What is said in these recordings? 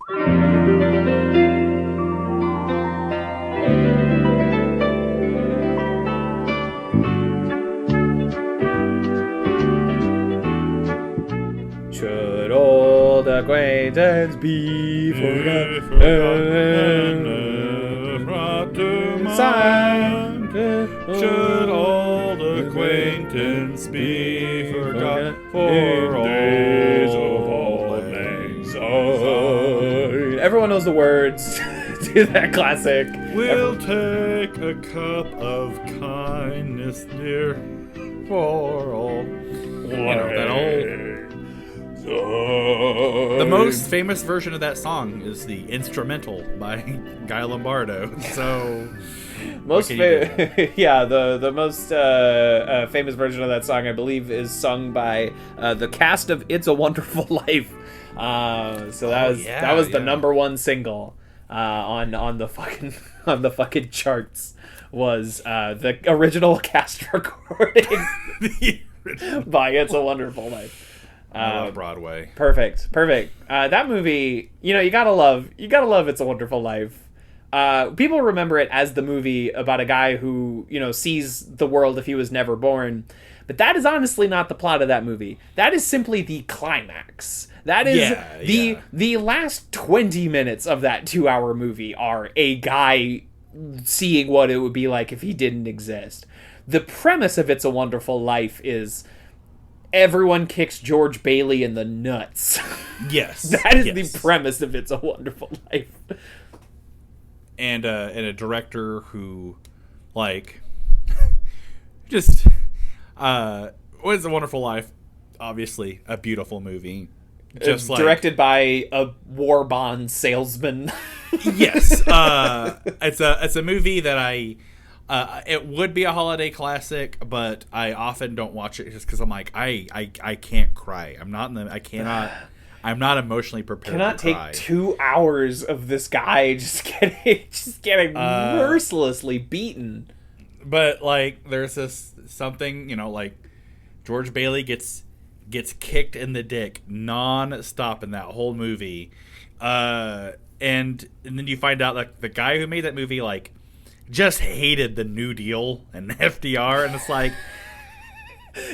Should old acquaintance be forgotten and brought to mind? Should old acquaintance be forgot for days of old lang syne? Everyone knows the words to that classic. We'll take a cup of kindness, dear, for all. That old. The most famous version of that song is the instrumental by Guy Lombardo. So, the most famous version of that song, I believe, is sung by the cast of "It's a Wonderful Life." That was the number one single on the fucking charts. Was the original cast recording by "It's a Wonderful Life." I love Broadway. Perfect. That movie, you gotta love It's a Wonderful Life. People remember it as the movie about a guy who, sees the world if he was never born. But that is honestly not the plot of that movie. That is simply the climax. That is the last 20 minutes of that 2-hour movie are a guy seeing what it would be like if he didn't exist. The premise of It's a Wonderful Life is everyone kicks George Bailey in the nuts. Yes. That is the premise of It's a Wonderful Life. And a director who, was A Wonderful Life, obviously a beautiful movie. Just directed by a war bond salesman. Yes. It's a movie that it would be a holiday classic, but I often don't watch it just because I'm like, I can't cry. I'm not emotionally prepared to cry. Take 2 hours of this guy just getting mercilessly beaten. But there's this something, George Bailey gets kicked in the dick non-stop in that whole movie. And then you find out the guy who made that movie just hated the New Deal and FDR, and it's like,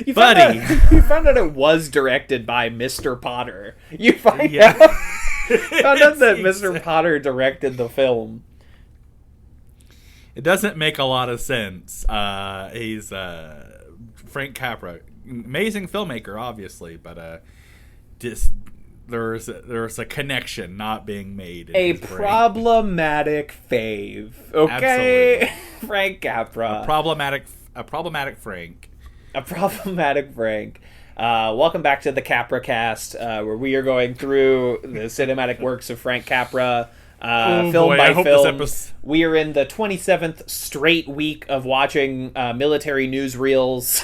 you found out it was directed by Mr. Potter. You found out that Mr. Potter directed the film. It doesn't make a lot of sense. He's Frank Capra, amazing filmmaker, obviously, but just there's a connection not being made. A problematic fave, okay? Absolutely. Frank Capra, a problematic Frank. A problematic Frank. Welcome back to the Capra Cast, where we are going through the cinematic works of Frank Capra, film by film. We are in the 27th straight week of watching military newsreels.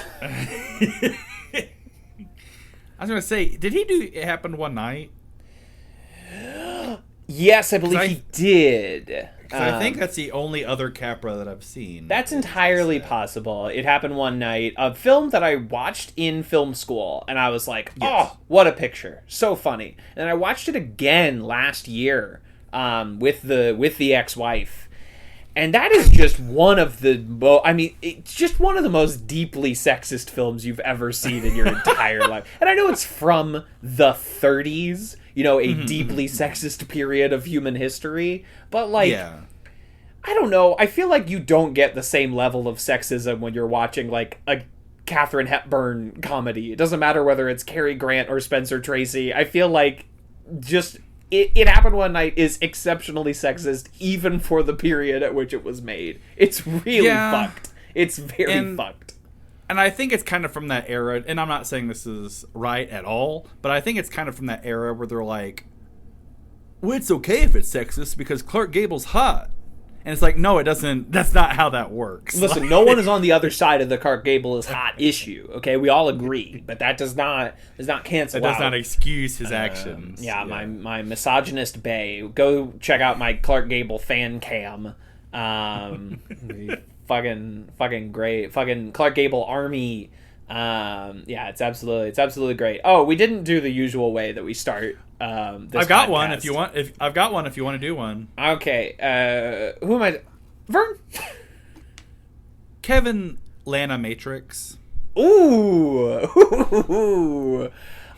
I was going to say, did he do It Happened One Night? Yes, I believe he did. I think that's the only other Capra that I've seen. That's entirely possible. It Happened One Night, a film that I watched in film school, and I was like, oh, what a picture. So funny. And I watched it again last year with the ex-wife. And that is just one of the it's just one of the most deeply sexist films you've ever seen in your entire life. And I know it's from the 30s, a deeply sexist period of human history, but I don't know. I feel like you don't get the same level of sexism when you're watching a Katharine Hepburn comedy. It doesn't matter whether it's Cary Grant or Spencer Tracy. I feel like just It Happened One Night is exceptionally sexist, even for the period at which it was made. It's really fucked. It's very fucked. And I think it's kind of from that era, and I'm not saying this is right at all, but I think it's kind of from that era where they're like, well, it's okay if it's sexist because Clark Gable's hot. And it's like, no, it doesn't. That's not how that works. Listen, no one is on the other side of the Clark Gable is hot issue. Okay, we all agree, but that does not cancel. It does not excuse his actions. My misogynist bae. Go check out my Clark Gable fan cam. Fucking great. Fucking Clark Gable Army Yeah, it's absolutely great. Oh, we didn't do the usual way that we start. This I've got podcast. one if you want. I've got one if you want to do one. Okay. Who am I? Vern. Kevin Lana Matrix. Ooh.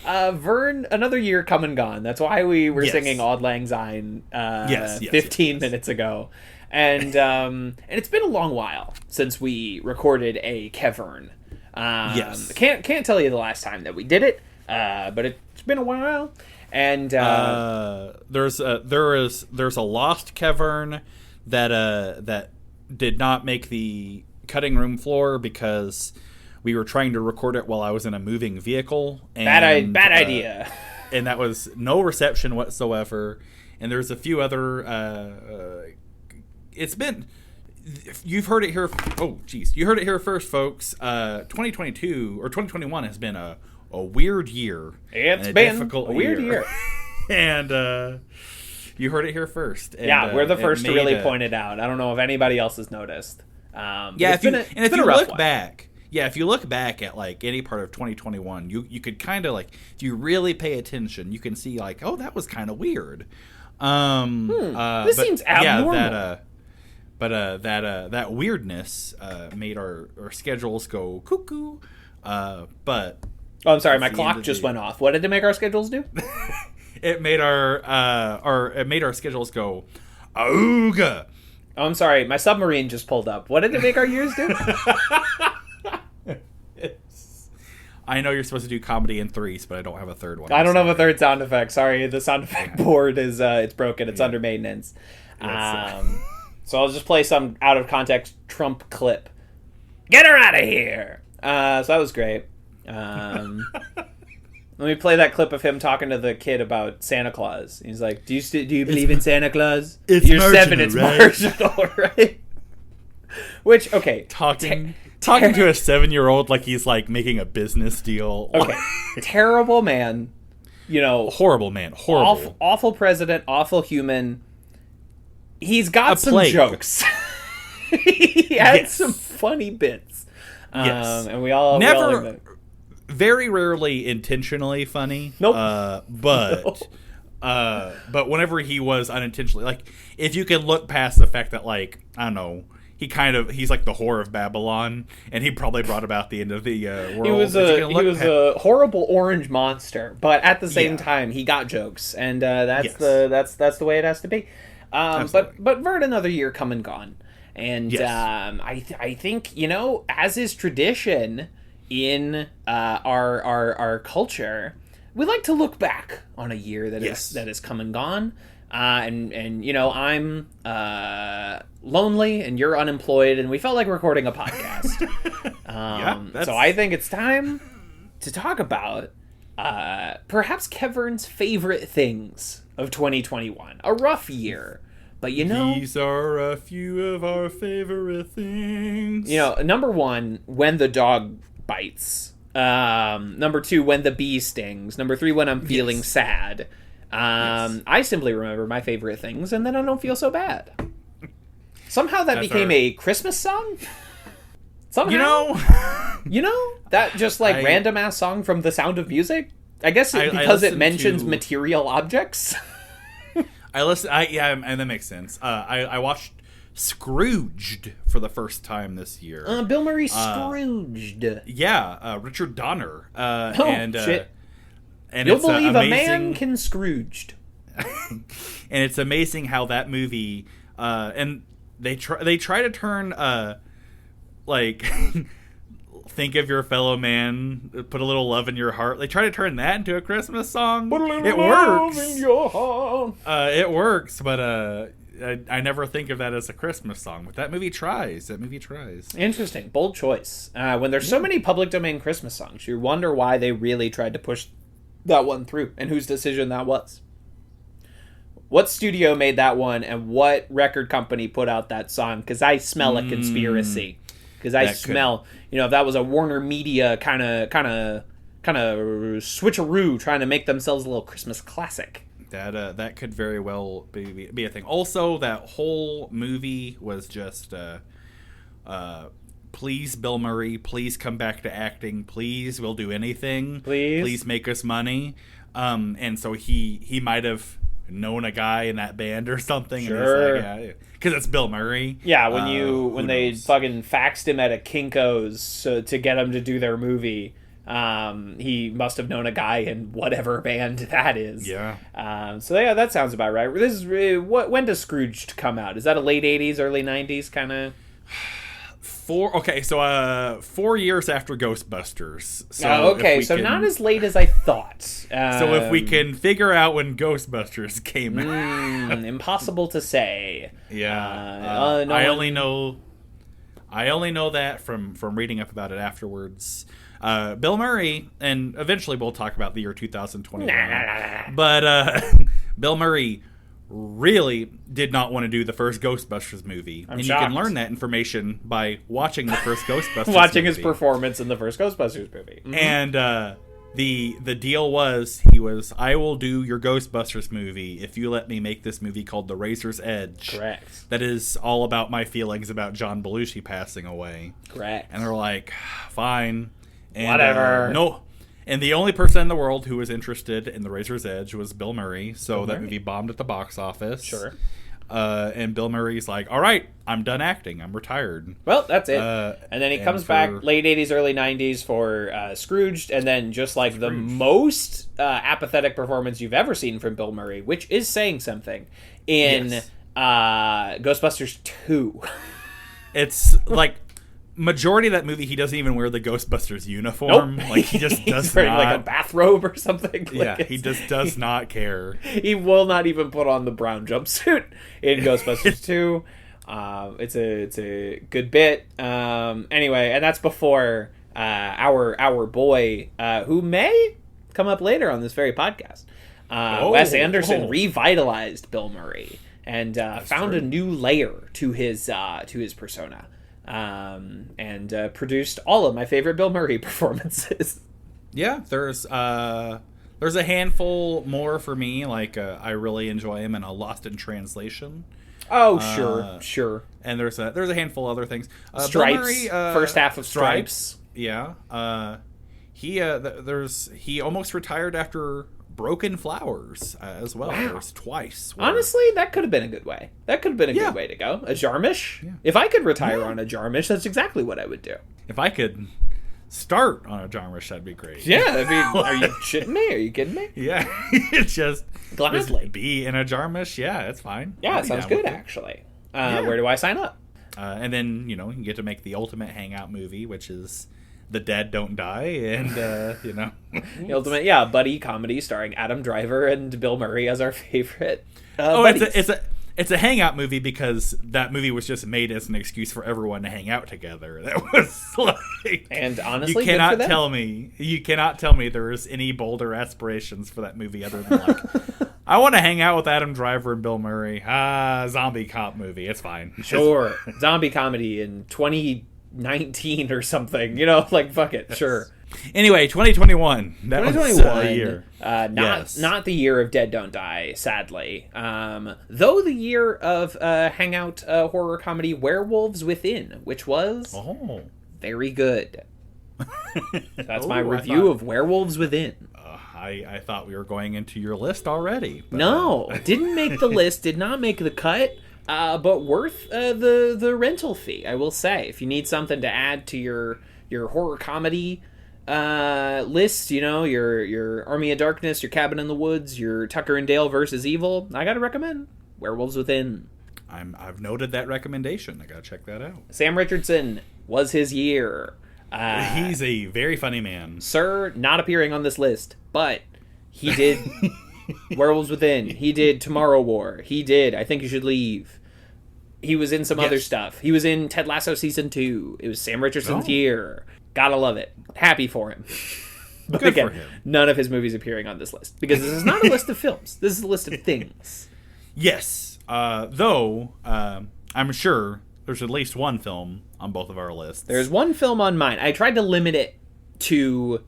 Vern, another year come and gone. That's why we were singing Auld Lang Syne 15 minutes ago. And it's been a long while since we recorded a KeVern. Can't tell you the last time that we did it, but it's been a while. And there's a lost KeVern that did not make the cutting room floor because we were trying to record it while I was in a moving vehicle. And, bad idea. And that was no reception whatsoever. And there's a few other. It's been. You've heard it here. Oh, geez. You heard it here first, folks. 2022 or 2021 has been a weird year. It's been a weird year. And you heard it here first. And, yeah, we're the first to really point it out. I don't know if anybody else has noticed. If you look back. Yeah, if you look back at like any part of 2021, you could kind of like, if you really pay attention, you can see like, oh, that was kind of weird. This seems abnormal. That weirdness made our schedules go cuckoo. But I'm sorry, my clock just went off. What did it make our schedules do? It made our schedules go ooga. Oh, I'm sorry, my submarine just pulled up. What did it make our years do? I know you're supposed to do comedy in threes, but I don't have a third one. I don't have a third sound effect. Sorry, the sound effect board is it's broken. It's under maintenance. So I'll just play some out of context Trump clip. Get her out of here. So that was great. Let me play that clip of him talking to the kid about Santa Claus. He's like, "Do you believe in Santa Claus? You're marginal, 7. It's right? marginal, right?" Which talking to a 7-year-old like he's like making a business deal. Okay, terrible man. Horrible man. Horrible. Awful president. Awful human. He's got some plague. jokes. He had some funny bits. And we all never. Very rarely intentionally funny. Nope. But whenever he was unintentionally, like, if you can look past the fact that, like, I don't know, he's like the whore of Babylon, and he probably brought about the end of the world. He was a horrible orange monster, but at the same time, he got jokes, and that's the way it has to be. But Vern, another year come and gone, and I think as is tradition in our culture, we like to look back on a year that has come and gone. And I'm lonely and you're unemployed, and we felt like recording a podcast. So I think it's time to talk about perhaps KeVern's favorite things of 2021. A rough year, but these are a few of our favorite things. Number 1, when the dog bites. Number 2, when the bee stings. Number 3, when I'm feeling sad. I simply remember my favorite things, and then I don't feel so bad. Somehow that became a Christmas song? Somehow. That just random ass song from The Sound of Music? I guess because it mentions material objects. And that makes sense. I watched Scrooged for the first time this year. Bill Murray Scrooged. Richard Donner. Shit. And you'll it's believe amazing. a man can Scrooged. And it's amazing how that movie and they try to turn think of your fellow man, put a little love in your heart. They try to turn that into a Christmas song. Put a little it love works. in your heart. It works, but I never think of that as a Christmas song. But that movie tries. Interesting, bold choice. When there's so many public domain Christmas songs, you wonder why they really tried to push that one through, and whose decision that was. What studio made that one, and what record company put out that song? Because I smell a conspiracy. Because I smell, if that was a Warner Media kind of switcheroo trying to make themselves a little Christmas classic. That could very well be a thing. Also, that whole movie was just please, Bill Murray, please come back to acting. Please, we'll do anything. Please make us money. And so he might have known a guy in that band or something. Sure. And because it's Bill Murray. Yeah, when they fucking faxed him at a Kinko's to get him to do their movie, he must have known a guy in whatever band that is. Yeah. So yeah, that sounds about right. This is when does Scrooge come out? Is that a late 80s, early 90s kind of? 4 years after Ghostbusters. So not as late as I thought. So if we can figure out when Ghostbusters came out, impossible to say. Yeah, I only know that from reading up about it afterwards. Bill Murray, and eventually we'll talk about the year 2021. But Bill Murray really did not want to do the first Ghostbusters movie. I'm and shocked. You can learn that information by watching the first Ghostbusters watching movie. his performance in the first Ghostbusters movie. Mm-hmm. And the deal was, I will do your Ghostbusters movie if you let me make this movie called The Razor's Edge. Correct. That is all about my feelings about John Belushi passing away. Correct. And they're like, fine. And, whatever. No. And the only person in the world who was interested in The Razor's Edge was Bill Murray. So that movie bombed at the box office. Sure. And Bill Murray's like, all right, I'm done acting. I'm retired. Well, that's it. And then he comes back late 80s, early 90s for Scrooged. And then just like the most apathetic performance you've ever seen from Bill Murray, which is saying something, in Ghostbusters 2. It's like... Majority of that movie, he doesn't even wear the Ghostbusters uniform. Nope. Like, he just does He's wearing not. like a bathrobe or something. Yeah, he just does not care. He will not even put on the brown jumpsuit in Ghostbusters 2. It's a good bit. Anyway, and that's before our boy, who may come up later on this very podcast, Wes Anderson revitalized Bill Murray and found a new layer to his persona. And produced all of my favorite Bill Murray performances. Yeah, there's a handful more for me. Like I really enjoy him in a Lost in Translation. Oh, sure. And there's a handful of other things. Stripes, Murray, first half of Stripes. Yeah. He almost retired after Broken Flowers as well. Wow. There's twice. Honestly, that could have been a good way. That could have been a good way to go. A Jarmusch. Yeah. If I could retire on a Jarmusch, that's exactly what I would do. If I could start on a Jarmusch, that'd be great. Yeah, I mean, are you shitting me? Are you kidding me? Yeah, it's just Gladly. be in a Jarmusch. Yeah, it's fine. Yeah, it sounds good, actually. Where do I sign up? And then, you get to make the ultimate hangout movie, which is The Dead Don't Die, and, The ultimate, buddy comedy starring Adam Driver and Bill Murray as our favorite it's a hangout movie because that movie was just made as an excuse for everyone to hang out together. That was like... And honestly, you cannot tell me there was any bolder aspirations for that movie other than like... I want to hang out with Adam Driver and Bill Murray. Zombie cop movie. It's fine. Sure. Zombie comedy in 2019 or something. Fuck it. Sure. Anyway, 2021. That 2021. Was the year. Not the year of Dead Don't Die, sadly. Though the year of hangout horror comedy Werewolves Within, which was very good. That's my review of Werewolves Within. I thought we were going into your list already. But, no, didn't make the list, did not make the cut, but worth the rental fee, I will say. If you need something to add to your horror comedy list, your Army of Darkness, your Cabin in the Woods, your Tucker and Dale versus Evil, I gotta recommend Werewolves Within. I've noted that recommendation. I gotta check that out. Sam Richardson was his year. He's a very funny man. Sir, not appearing on this list, but he did Werewolves Within. He did Tomorrow War. He did I Think You Should Leave. He was in some other stuff. He was in Ted Lasso Season 2. It was Sam Richardson's year. Gotta love it. Happy for him. But good again, for him. None of his movies appearing on this list. Because this is not a list of films. This is a list of things. Yes. Though, I'm sure there's at least one film on both of our lists. There's one film on mine. I tried to limit it to,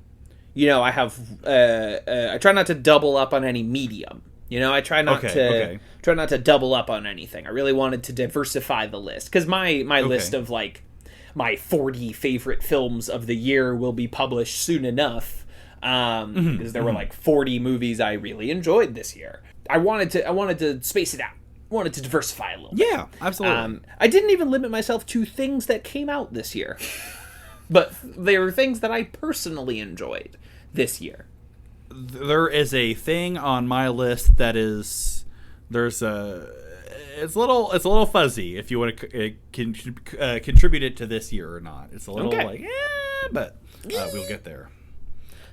I have, I try not to double up on any medium. I try not to double up on anything. I really wanted to diversify the list because my list of my 40 favorite films of the year will be published soon enough, because there were like 40 movies I really enjoyed this year. I wanted to space it out. Wanted to diversify a little bit. Yeah, absolutely. I didn't even limit myself to things that came out this year, but they were things that I personally enjoyed this year. There is a thing on my list that is it's a little fuzzy if you want to contribute it to this year or not. It's a little but we'll get there.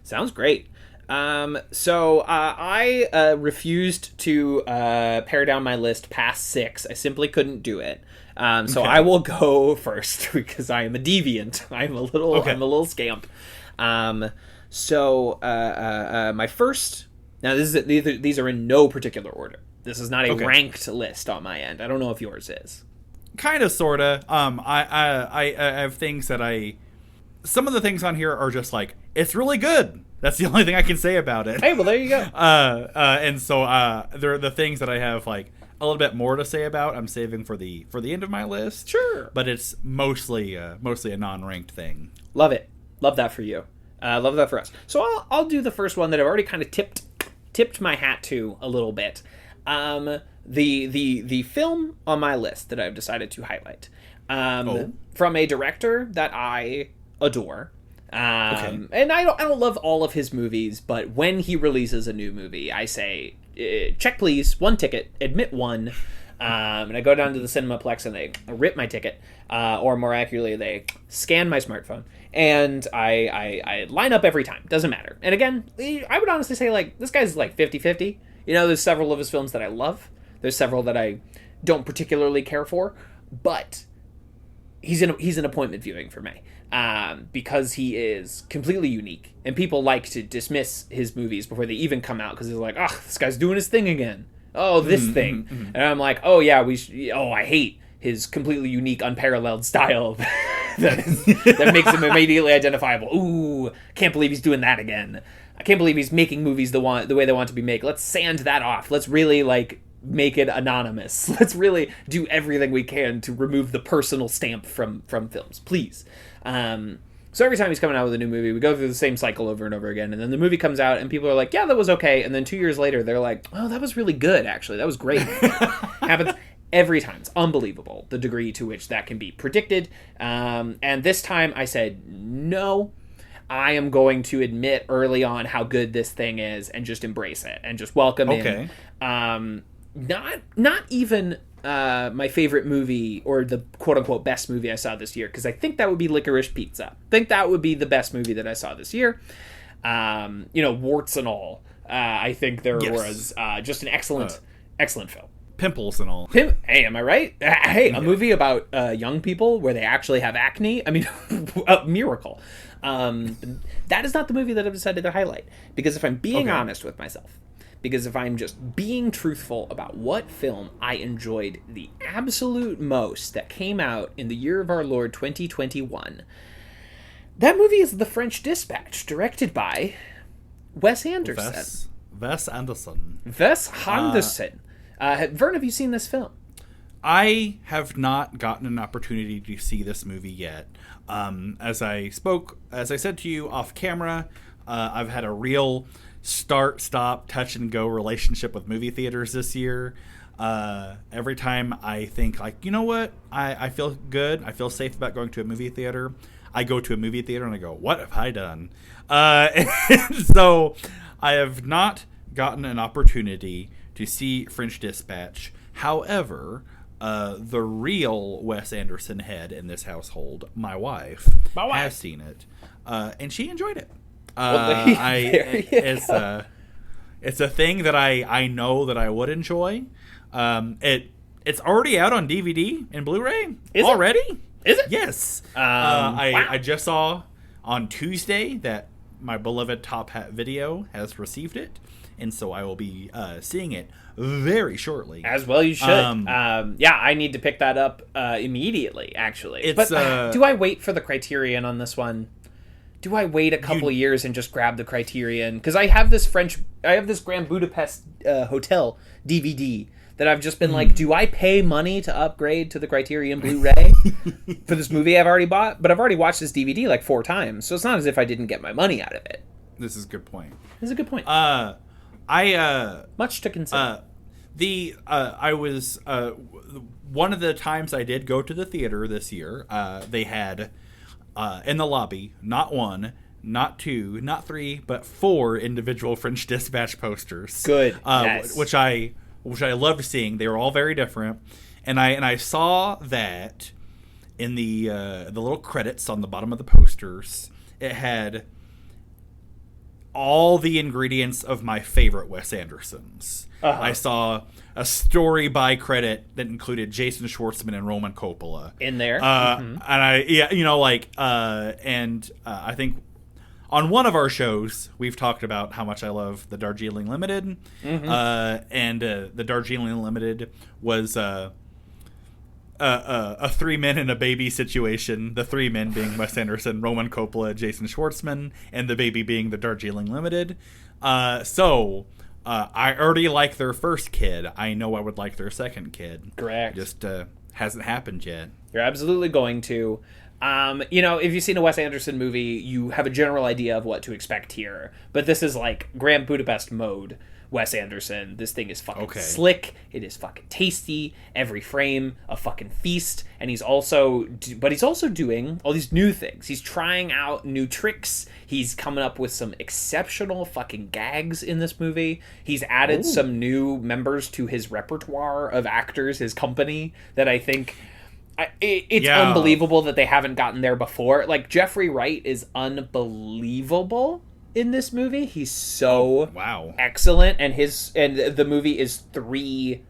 Sounds great. So I refused to pare down my list past 6. I simply couldn't do it. So I will go first because I am a deviant. I'm a little scamp. So my first. Now these are in no particular order. This is not a ranked list on my end. I don't know if yours is. Kind of, sorta. I have things that some of the things on here are just like, it's really good. That's the only thing I can say about it. Hey, well, there you go. And so there are the things that I have like a little bit more to say about. I'm saving for the end of my list. Sure, but it's mostly a non-ranked thing. Love it. Love that for you. Love that for us. So I'll do the first one that I've already kind of tipped my hat to a little bit. The film on my list that I've decided to highlight from a director that I adore. And I don't love all of his movies, but when he releases a new movie, I say, check please, 1 ticket, admit 1, and I go down to the Cinemaplex and they rip my ticket, or more accurately, they scan my smartphone, and I line up every time. Doesn't matter. And again, I would honestly say, like, this guy's like 50-50. You know, there's several of his films that I love. There's several that I don't particularly care for, but he's an appointment viewing for me. Because he is completely unique, and people like to dismiss his movies before they even come out because they're like, "Oh, this guy's doing his thing again. Oh, this thing," and I'm like, "Oh yeah, I hate his completely unique, unparalleled style that makes him immediately identifiable. Ooh, can't believe he's doing that again. I can't believe he's making movies the way they want to be made. Let's sand that off. Let's really make it anonymous. Let's really do everything we can to remove the personal stamp from films, please." So every time he's coming out with a new movie, we go through the same cycle over and over again, and then the movie comes out and people are like, yeah, that was okay, and then 2 years later they're like, oh, that was really good, actually, that was great. Happens every time. It's unbelievable the degree to which that can be predicted. And this time I said, no, I am going to admit early on how good this thing is and just embrace it and just welcome in. Not even my favorite movie or the quote-unquote best movie I saw this year, because I think that would be Licorice Pizza. I think that would be the best movie that I saw this year. Warts and all. I think there was just an excellent film. Pimples and all. Hey, am I right? Hey, a movie about young people where they actually have acne? I mean, a miracle. That is not the movie that I've decided to highlight, because if I'm being honest with myself, because if I'm just being truthful about what film I enjoyed the absolute most that came out in the year of our Lord 2021, that movie is The French Dispatch, directed by Wes Anderson. Wes Anderson. Vern, have you seen this film? I have not gotten an opportunity to see this movie yet. As I said to you off camera, I've had a real start, stop, touch and go relationship with movie theaters this year. Every time I think, like, you know what, I feel good, I feel safe about going to a movie theater, I go to a movie theater and I go, what have I done? And so I have not gotten an opportunity to see French Dispatch. However, the real Wes Anderson head in this household, my wife, has seen it, and she enjoyed it. It's a thing that I know that I would enjoy. It's already out on DVD and Blu-ray. Already? Is it? Yes. Wow. I just saw on Tuesday that my beloved Top Hat Video has received it, and so I will be seeing it very shortly. As well you should. I need to pick that up immediately, actually. But do I wait for the Criterion on this one? Do I wait a couple years and just grab the Criterion? Because I have this Grand Budapest Hotel DVD that I've just been like, do I pay money to upgrade to the Criterion Blu-ray for this movie I've already bought? But I've already watched this DVD like 4 times, so it's not as if I didn't get my money out of it. This is a good point. This is a good point. Much to consider. I was one of the times I did go to the theater this year. They had in the lobby not 1, not 2, not 3, but 4 individual French Dispatch posters. Good, yes. which I loved seeing. They were all very different, and I saw that in the little credits on the bottom of the posters, it had all the ingredients of my favorite Wes Andersons. I saw a story by credit that included Jason Schwartzman and Roman Coppola in there, and I think on one of our shows we've talked about how much I love the Darjeeling Limited, and the Darjeeling Limited was a 3 men and a baby situation. The 3 men being Wes Anderson, Roman Coppola, Jason Schwartzman, and the baby being the Darjeeling Limited. So I already like their first kid. I know I would like their second kid. Correct. Just hasn't happened yet. You're absolutely going to. If you've seen a Wes Anderson movie, you have a general idea of what to expect here. But this is like Grand Budapest mode Wes Anderson. This thing is fucking slick. It is fucking tasty. Every frame a fucking feast. And he's also doing all these new things. He's trying out new tricks. He's coming up with some exceptional fucking gags in this movie. He's added some new members to his repertoire of actors, his company, that I think it's unbelievable that they haven't gotten there before. Like, Jeffrey Wright is unbelievable in this movie. He's so excellent, and the movie is 3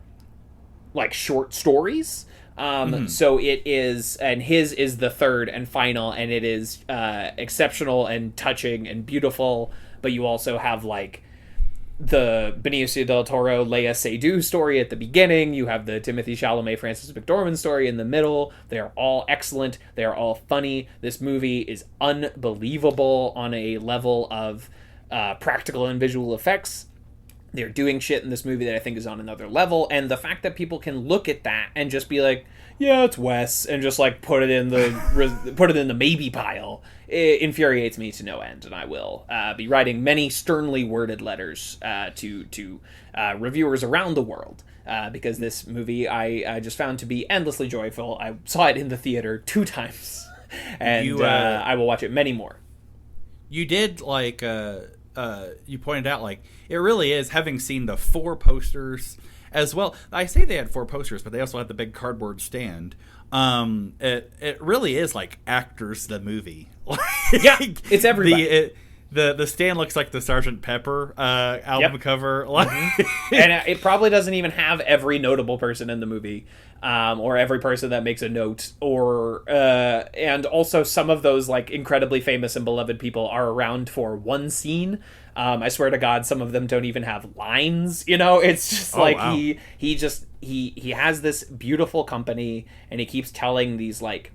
like short stories. So it is, and his is the third and final, and it is exceptional and touching and beautiful. But you also have like the Benicio del Toro Léa Seydoux story at the beginning. You have the Timothée Chalamet Francis McDormand story in the middle. They are all excellent. They are all funny. This movie is unbelievable on a level of practical and visual effects. They're doing shit in this movie that I think is on another level, and the fact that people can look at that and just be like, yeah, it's Wes, and just like put it in the maybe pile, it infuriates me to no end. And I will be writing many sternly worded letters to reviewers around the world, because this movie I just found to be endlessly joyful. I saw it in the theater 2 times, and I will watch it many more. You did you pointed out, like, it really is, having seen the 4 posters as well. I say they had 4 posters, but they also had the big cardboard stand. It really is like Actors the movie. Yeah, it's everybody. The stand looks like the Sgt. Pepper album cover. And it probably doesn't even have every notable person in the movie, or every person that makes a note, or and also some of those like incredibly famous and beloved people are around for one scene. I swear to God, some of them don't even have lines. It's just he has this beautiful company, and he keeps telling these like.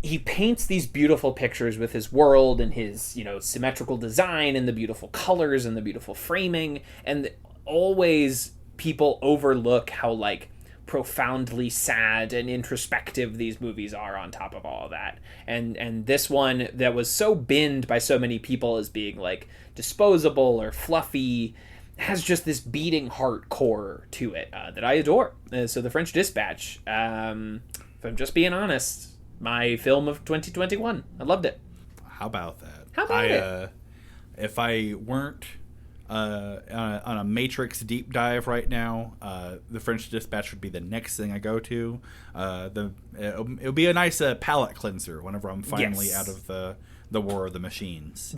He paints these beautiful pictures with his world and his, symmetrical design and the beautiful colors and the beautiful framing. And always people overlook how, like, profoundly sad and introspective these movies are on top of all of that. And this one that was so binned by so many people as being, like, disposable or fluffy has just this beating heart core to it that I adore. So The French Dispatch, if I'm just being honest, my film of 2021. I loved it. How about that? How about it? If I weren't on a Matrix deep dive right now, The French Dispatch would be the next thing I go to. It would be a nice palate cleanser whenever I'm finally out of the War of the Machines.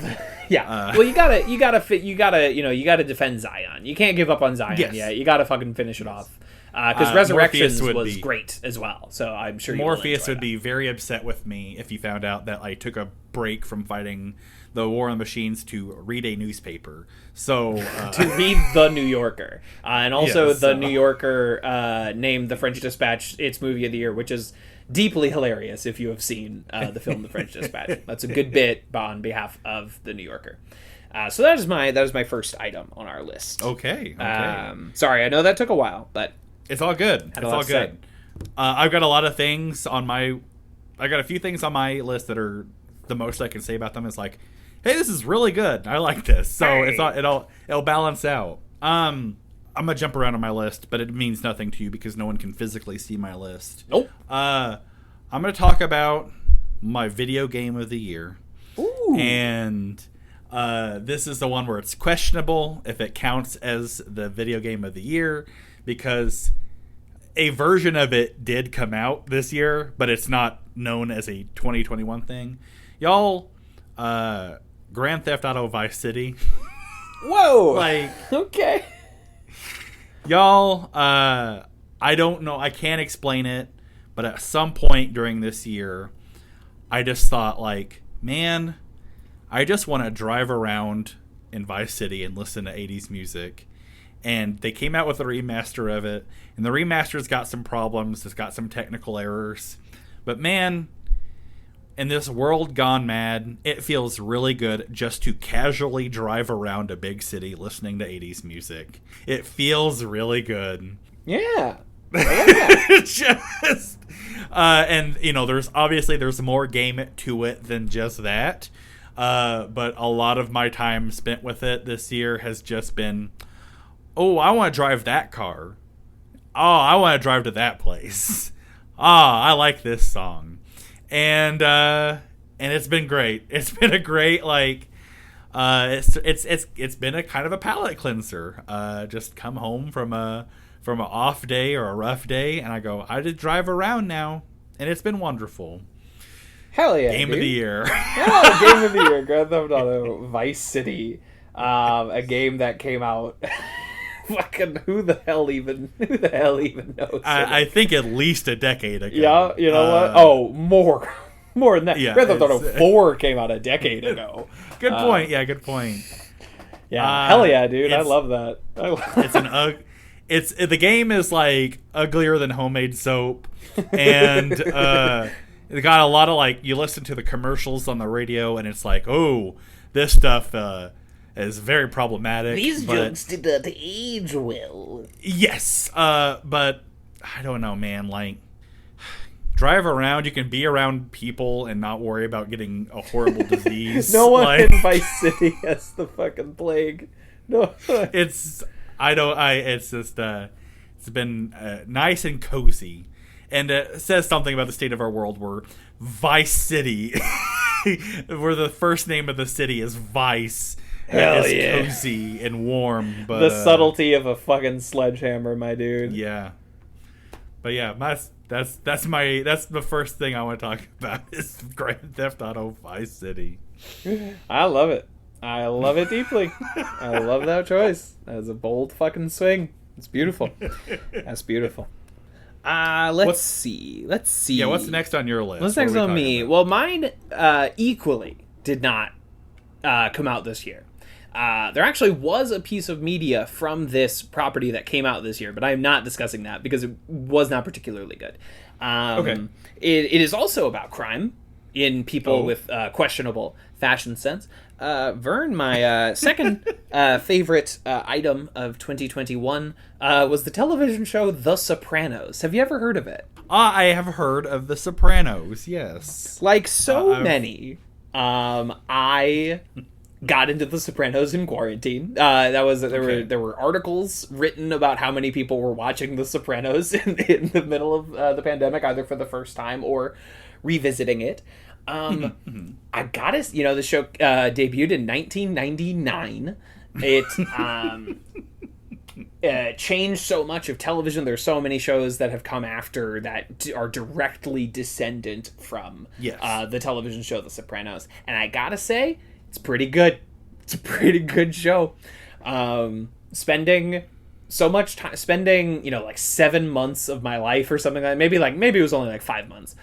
Yeah. Well, you gotta defend Zion. You can't give up on Zion. Yes. Yeah, you gotta fucking finish it off. Because Resurrections was great as well, so I'm sure Morpheus would be very upset with me if he found out that I took a break from fighting the War on the Machines to read a newspaper. So to read The New Yorker, and also The New Yorker named The French Dispatch its movie of the year, which is deeply hilarious if you have seen the film The French Dispatch. That's a good bit on behalf of The New Yorker. So that is my first item on our list. Okay. Sorry, I know that took a while, but It's all good. Had a It's lot all to say. good. I've got a lot of things on my. I got a few things on my list that are the most I can say about them is like, hey, this is really good. I like this. So Hey. it'll balance out. I'm gonna jump around on my list, but it means nothing to you because no one can physically see my list. Nope. I'm gonna talk about my video game of the year. Ooh. And this is the one where it's questionable if it counts as the video game of the year because a version of it did come out this year, but it's not known as a 2021 thing. Y'all, Grand Theft Auto Vice City. Whoa. Like, okay. y'all, I don't know. I can't explain it, but at some point during this year, I just thought, like, man, I just want to drive around in Vice City and listen to 80s music. And they came out with a remaster of it. And the remaster's got some problems. It's got some technical errors. But man, in this world gone mad, it feels really good just to casually drive around a big city listening to 80s music. It feels really good. Yeah. Just and you know, there's more game to it than just that. But a lot of my time spent with it this year has just been, oh, I want to drive that car. Oh, I want to drive to that place. I like this song. And it's been great. It's been a great, like, it's been a kind of a palate cleanser. Just come home from an off day or a rough day, and I go, I just drive around now, and it's been wonderful. Hell yeah, Game dude. of the year. Yeah, game of the year, Grand Theft Auto Vice City, a game that came out. Fucking who the hell even knows? I think at least a decade ago. Yeah, you know what? Oh, more than that. Yeah, Grand Theft Auto 4 came out a decade ago. Good point. Yeah, good point. Yeah, hell yeah, dude. I love that. It's the game is like uglier than homemade soap, and it got a lot of, like, you listen to the commercials on the radio, and it's like, oh, this stuff is very problematic. These jokes did not age well. Yes, but I don't know, man. Like, drive around. You can be around people and not worry about getting a horrible disease. No one like, in Vice City has the fucking plague. No, it's just it's been nice and cozy, and it says something about the state of our world where Vice City, where the first name of the city is Vice. Hell is yeah. cozy and warm, but the subtlety of a fucking sledgehammer, my dude. Yeah, but yeah, that's the first thing I want to talk about is Grand Theft Auto Vice City. I love it. I love it deeply. I love that choice. That is a bold fucking swing. It's beautiful. That's beautiful. Let's see. Yeah, what's next on your list? What's What next are we on talking me? about? Well, mine equally did not come out this year. There actually was a piece of media from this property that came out this year, but I am not discussing that because it was not particularly good. Okay. It is also about crime in people with questionable fashion sense. Vern, my second favorite item of 2021 was the television show The Sopranos. Have you ever heard of it? I have heard of The Sopranos, yes. Like so many, I got into The Sopranos in quarantine. There were articles written about how many people were watching The Sopranos in the middle of the pandemic, either for the first time or revisiting it. I gotta, the show debuted in 1999. It changed so much of television. There's so many shows that have come after that are directly descendant from the television show The Sopranos. And I gotta say, it's pretty good. It's a pretty good show. Spending so much time, like 7 months of my life or something like that. Maybe it was only like 5 months.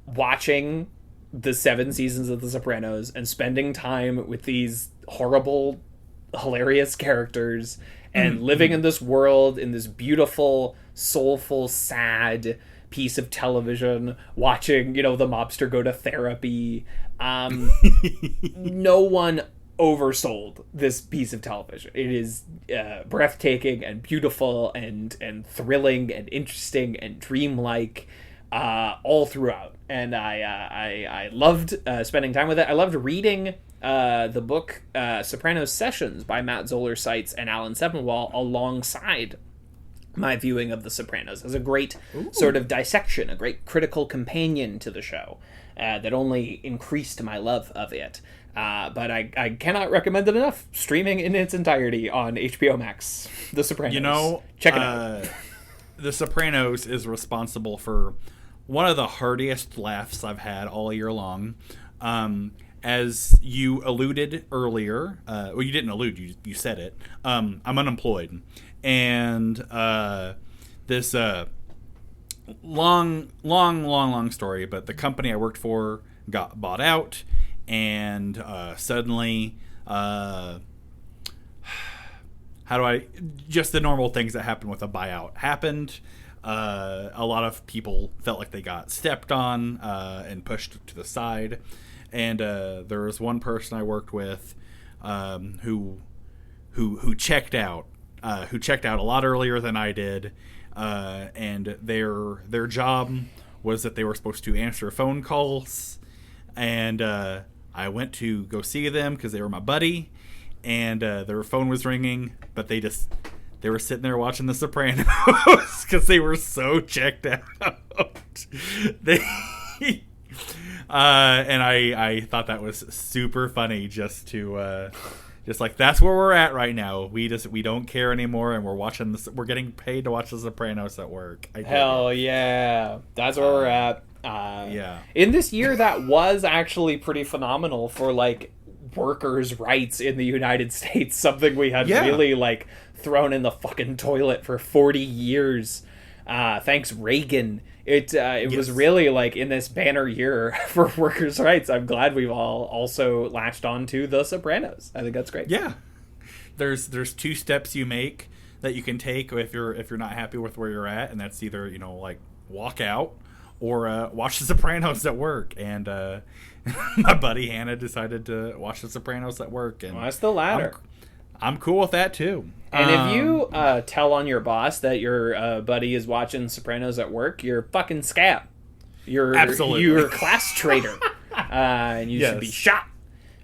Watching the 7 seasons of The Sopranos and spending time with these horrible, hilarious characters and living in this world, in this beautiful, soulful, sad piece of television, watching, the mobster go to therapy. No one oversold this piece of television. It is breathtaking and beautiful and thrilling and interesting and dreamlike all throughout. And I loved spending time with it. I loved reading the book Sopranos Sessions by Matt Zoller Seitz and Alan Sepinwall alongside my viewing of The Sopranos as a great sort of dissection, a great critical companion to the show that only increased my love of it. But I cannot recommend it enough. Streaming in its entirety on HBO Max. The Sopranos. Check it out. The Sopranos is responsible for one of the heartiest laughs I've had all year long. As you alluded earlier, well, you didn't allude, you said it. I'm unemployed. And this long story, but the company I worked for got bought out, and suddenly, just the normal things that happen with a buyout happened. A lot of people felt like they got stepped on and pushed to the side. And there was one person I worked with who checked out. Who checked out a lot earlier than I did, and their job was that they were supposed to answer phone calls, and I went to go see them because they were my buddy, and their phone was ringing, but they were sitting there watching The Sopranos because they were so checked out. And I thought that was super funny just to. Just like, that's where we're at right now. We don't care anymore, and we're getting paid to watch The Sopranos at work. Hell yeah, that's where we're at. Yeah. In this year, that was actually pretty phenomenal for like workers' rights in the United States. Something we had really like thrown in the fucking toilet for 40 years. Thanks, Reagan. It was really like in this banner year for workers' rights. I'm glad we've all also latched on to The Sopranos. I think that's great. Yeah, there's 2 steps you make that you can take if you're not happy with where you're at, and that's either like walk out or watch The Sopranos at work. And my buddy Hannah decided to watch The Sopranos at work, and that's the latter. I'm cool with that too. And if you tell on your boss that your buddy is watching Sopranos at work, you're fucking scab. You're a class traitor, and you should be shot.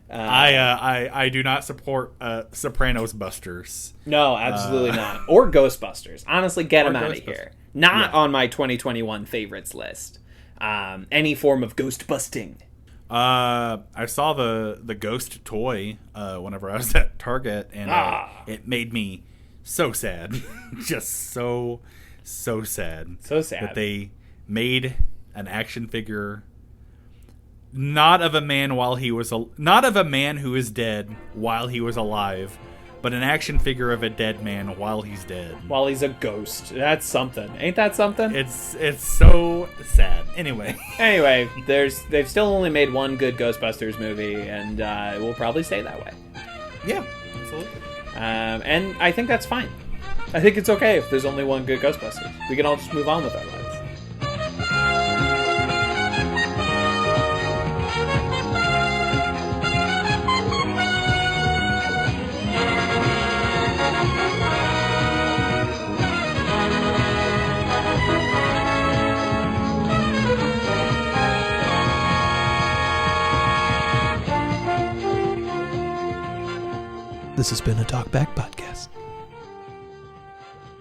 I do not support Sopranos busters. No, absolutely not. Or Ghostbusters. Honestly, get them out of here. Not on my 2021 favorites list. Any form of ghost busting. I saw the ghost toy whenever I was at Target, and it made me so sad. Just so sad. So sad that they made an action figure not of a man who is dead while he was alive, but an action figure of a dead man while he's dead. While he's a ghost. That's something. Ain't that something? It's so sad. Anyway, they've still only made one good Ghostbusters movie, and it will probably stay that way. Yeah, absolutely. And I think that's fine. I think it's okay if there's only one good Ghostbusters. We can all just move on with our lives. This has been a Talkback Podcast.